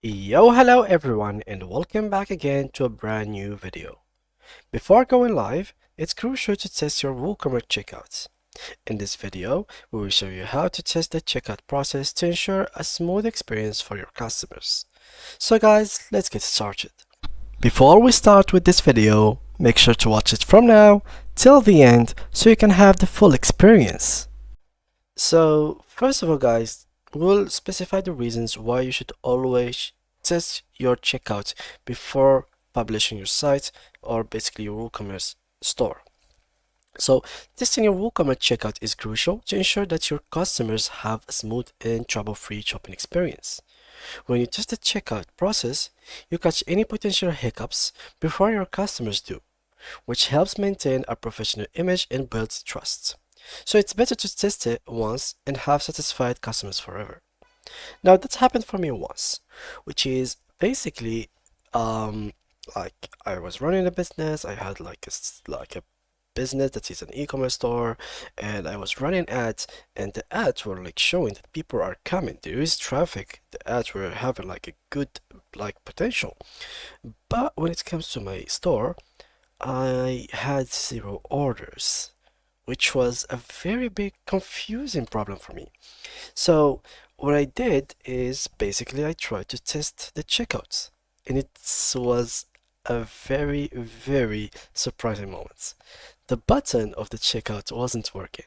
Hello everyone, and welcome back again to a brand new video. Before going live, it's crucial to test your WooCommerce checkouts. In this video, we will show you how to test the checkout process to ensure a smooth experience for your customers. So guys, let's get started. Before we start with this video, make sure to watch it from now till the end so you can have the full experience. So first of all guys, we'll specify the reasons why you should always test your checkout before publishing your site or basically your WooCommerce store. So testing your WooCommerce checkout is crucial to ensure that your customers have a smooth and trouble-free shopping experience. When you test the checkout process, you catch any potential hiccups before your customers do, which helps maintain a professional image and builds trust. So it's better to test it once and have satisfied customers forever. Now that happened for me once, which is basically like I was running a business. I had like a business that is an e-commerce store, and I was running ads, and the ads were like showing that people are coming. There is traffic. The ads were having like a good potential. But when it comes to my store, I had zero orders, which was a very big confusing problem for me. So what I did is basically I tried to test the checkouts, and it was a very surprising moment. The button of the checkout wasn't working,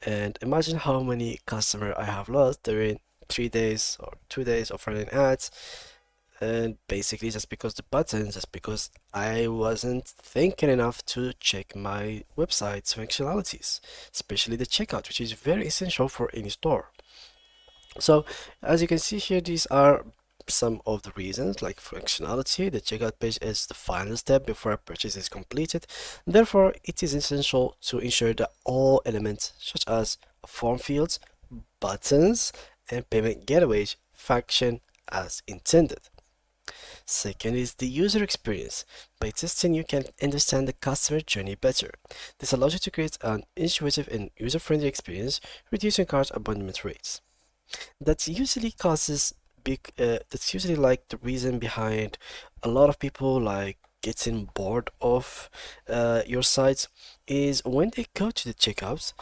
and imagine how many customers I have lost during 3 days or 2 days of running ads, and basically just because I wasn't thinking enough to check my website's functionalities, especially the checkout, which is very essential for any store. So as you can see here, these are some of the reasons. Like functionality, the checkout page is the final step before a purchase is completed. Therefore, it is essential to ensure that all elements such as form fields, buttons, and payment gateways function as intended. Second is the user experience. By testing, you can understand the customer journey better. This allows you to create an intuitive and user-friendly experience, reducing cart abandonment rates. That's usually that's usually like the reason behind a lot of people like getting bored of your sites is when they go to the checkouts,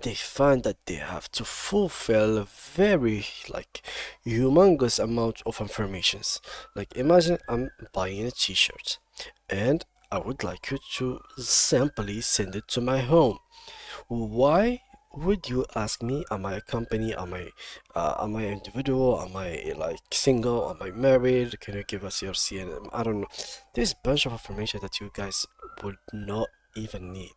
they find that they have to fulfill a very humongous amount of informations. Like imagine I'm buying a t-shirt and I would like you to simply send it to my home. Why would you ask me, am I a company, am I individual, am I like single, am I married, can you give us your CNM? I don't know. There's a bunch of information that you guys would not even need.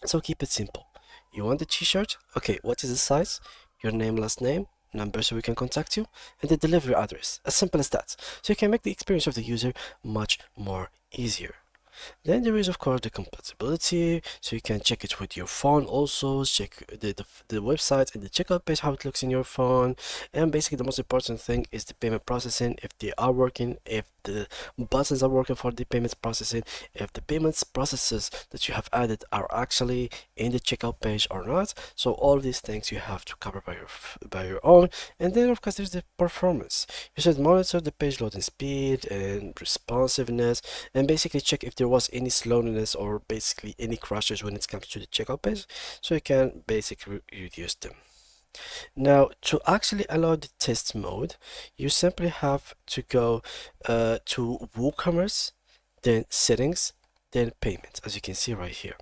So keep it simple. You want the t-shirt? Okay, what is the size? Your name, last name, number so we can contact you, and the delivery address. As simple as that. So you can make the experience of the user much more easier. Then there is of course the compatibility, so you can check it with your phone also, check the website and the checkout page, how it looks in your phone. And basically the most important thing is the payment processing, if they are working, if the buttons are working for the payments processing, if the payments processes that you have added are actually in the checkout page or not. So all these things you have to cover by your own. And then of course there's the performance. You should monitor the page loading speed and responsiveness, and basically check if there was any slowness or basically any crashes when it comes to the checkout page, so you can basically reduce them. Now, to actually allow the test mode, you simply have to go to WooCommerce, then settings, then payments, as you can see right here.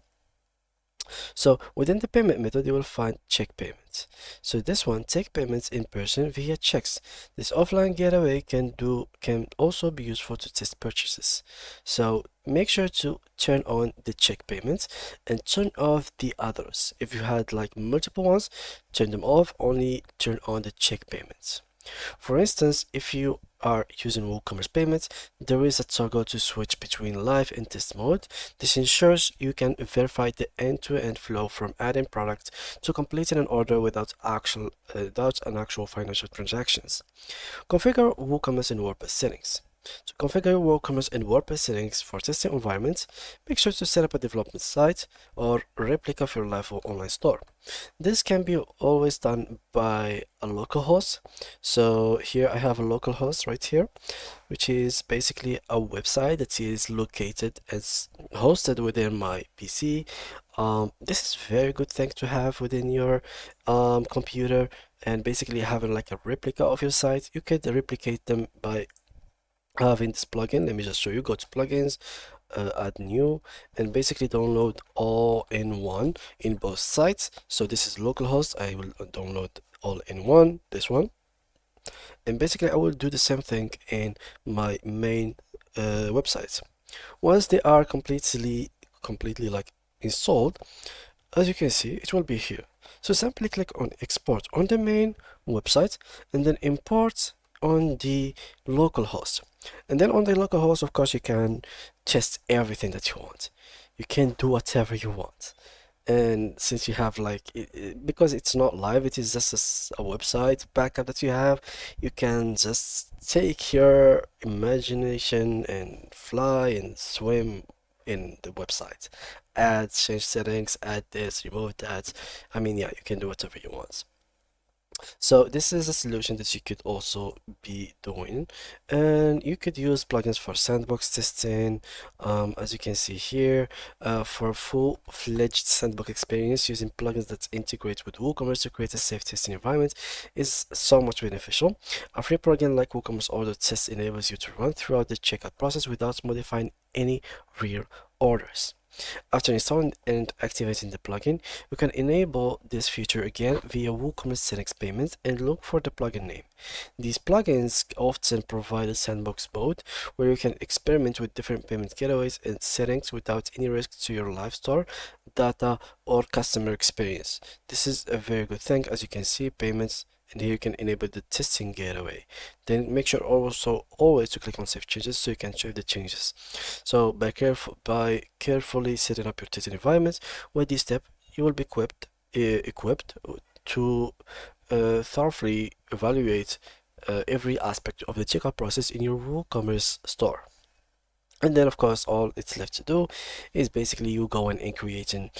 So within the payment method, you will find check payments. So this one, take payments in person via checks. This offline gateway can also be useful to test purchases. So make sure to turn on the check payments and turn off the others. If you had like multiple ones, turn them off, only turn on the check payments. For instance, if you are using WooCommerce payments, there is a toggle to switch between live and test mode. This ensures you can verify the end-to-end flow from adding product to completing an order without an actual financial transactions. Configure WooCommerce in WordPress settings. To configure your WooCommerce and WordPress settings for testing environments, make sure to set up a development site or replica of your live online store. This can be always done by a local host. So here I have a local host right here, which is basically a website that is located as hosted within my PC. This is a very good thing to have within your computer, and basically having like a replica of your site. You could replicate them by having this plugin. Let me just show you. Go to plugins, add new, and basically download all in one in both sites. So this is localhost. I will download all in one, this one, and basically I will do the same thing in my main websites. Once they are completely like installed, as you can see, it will be here. So simply click on export on the main website and then import on the local host. And then on the local host, of course, you can test everything that you want. You can do whatever you want. And since you have like, because it's not live, it is just a website backup that you have, you can just take your imagination and fly and swim in the website. Add, change settings, add this, remove that. I mean, yeah, you can do whatever you want. So this is a solution that you could also be doing, and you could use plugins for sandbox testing, as you can see here, for full-fledged sandbox experience. Using plugins that integrate with WooCommerce to create a safe testing environment is so much beneficial. A free plugin like WooCommerce Order Test enables you to run throughout the checkout process without modifying any real orders. After installing and activating the plugin, you can enable this feature again via WooCommerce settings payments and look for the plugin name. These plugins often provide a sandbox mode where you can experiment with different payment gateways and settings without any risk to your live store, data, or customer experience. This is a very good thing. As you can see, payments, and here you can enable the testing gateway. Then make sure also always to click on save changes so you can check the changes. So by carefully setting up your testing environments with this step, you will be equipped to thoroughly evaluate every aspect of the checkout process in your WooCommerce store. And then, of course, all it's left to do is basically you going and creating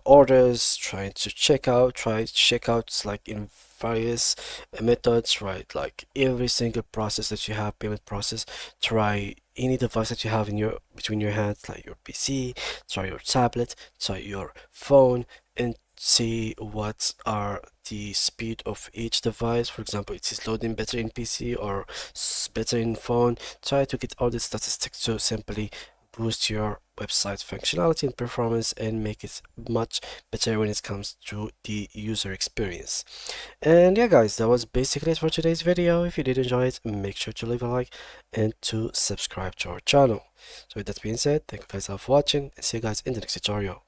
orders, trying to try checkouts like in various methods, right? Like every single process that you have, payment process, try any device that you have in your between your hands, like your PC, try your tablet, try your phone, and see what are the speed of each device. For example, it is loading better in PC or better in phone. Try to get all the statistics to simply boost your website functionality and performance and make it much better when it comes to the user experience. And yeah, guys, that was basically it for today's video. If you did enjoy it, make sure to leave a like and to subscribe to our channel. So with that being said, thank you guys all for watching, and see you guys in the next tutorial.